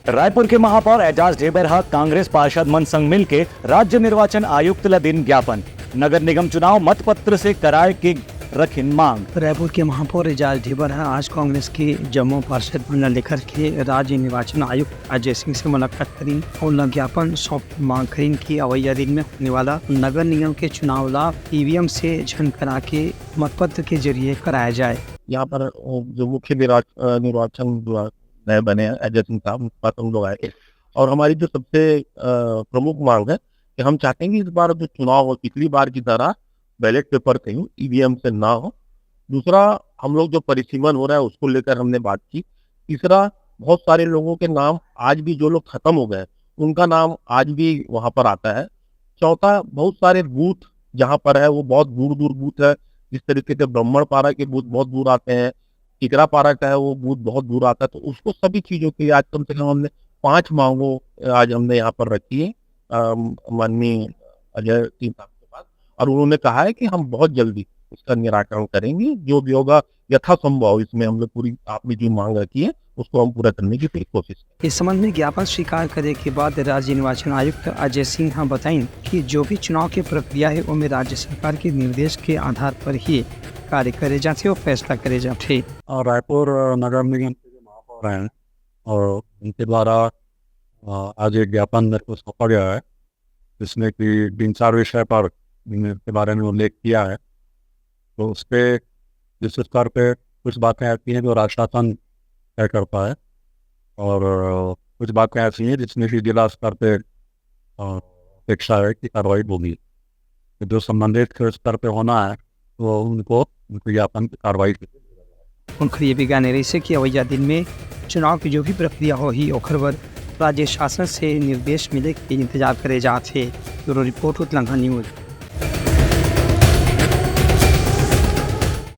रायपुर के महापौर एजाज ढेबर कांग्रेस पार्षद मन संग मिल के राज्य निर्वाचन आयुक्त ला दिन ज्ञापन। नगर निगम चुनाव मतपत्र से कराए की रखिन मांग। रायपुर के महापौर एजाज ढेबर आज कांग्रेस के जम्मू पार्षद मंडल लेकर के राज्य निर्वाचन आयुक्त अजय सिंह से मुलाकात करी और ज्ञापन सौंप मांग करीन की अवैया दिन में होने वाला नगर निगम के चुनाव ला ईवीएम से झन करा के मतपत्र के जरिए कराया जाए। यहाँ पर जो मुख्य निर्वाचन नए बने हैं अजय सिंह साहब, उनके पास हम लोग आए और हमारी जो सबसे प्रमुख मांग है कि हम चाहते हैं कि इस बार जो चुनाव हो पिछली बार की तरह बैलेट पेपर कहीं ईवीएम से ना हो। दूसरा, हम लोग जो परिसीमन हो रहा है उसको लेकर हमने बात की। तीसरा, बहुत सारे लोगों के नाम आज भी जो लोग खत्म हो गए उनका नाम आज भी वहां पर आता है। चौथा, बहुत सारे बूथ जहां पर है वो बहुत दूर दूर बूथ है। जिस तरीके से ब्राह्मण पारा के बूथ बहुत दूर आते हैं, टिकरा पारा का है वो बूथ बहुत दूर आता है। तो उसको सभी चीजों के आज कम से कम हमने 5 मांगों आज हमने यहाँ पर रखी है माननीय अजय सिंह साहब के पास, और उन्होंने कहा है कि हम बहुत जल्दी इसका निराकरण करेंगे। जो भी होगा यथासंभव इसमें हम लोग पूरी आपने जो मांग रखी है उसको हम पूरा करने की कोशिश करें। इस संबंध में ज्ञापन स्वीकार करने के बाद राज्य निर्वाचन आयुक्त अजय सिंह बताएं कि जो भी चुनाव की प्रक्रिया है उनमें राज्य सरकार के निर्देश के आधार पर ही कार्य करे जाते और फैसला करे जाते। और रायपुर नगर निगम के जो महापौर हैं और उनके द्वारा आज एक ज्ञापन मेरे को सौंपा गया है जिसमें कि 3-4 विषय पर के बारे में उल्लेख किया है। तो उस पर जिस स्तर पे कुछ बातें ऐसी हैं जो राज शासन तय करता है और कुछ बातें ऐसी हैं जिसमें कि जिला स्तर पे अपेक्षा है कि कार्रवाई होगी। जो संबंधित स्तर पे होना है तो उनको ज्ञापन की कार्रवाई उनका ये भी कहने रही से कि अवैया दिन में चुनाव की जो भी प्रक्रिया हो ही ओखरवर राज्य शासन से निर्देश मिले के इंतजार करे जाते। Bureau report Uttarakhand news.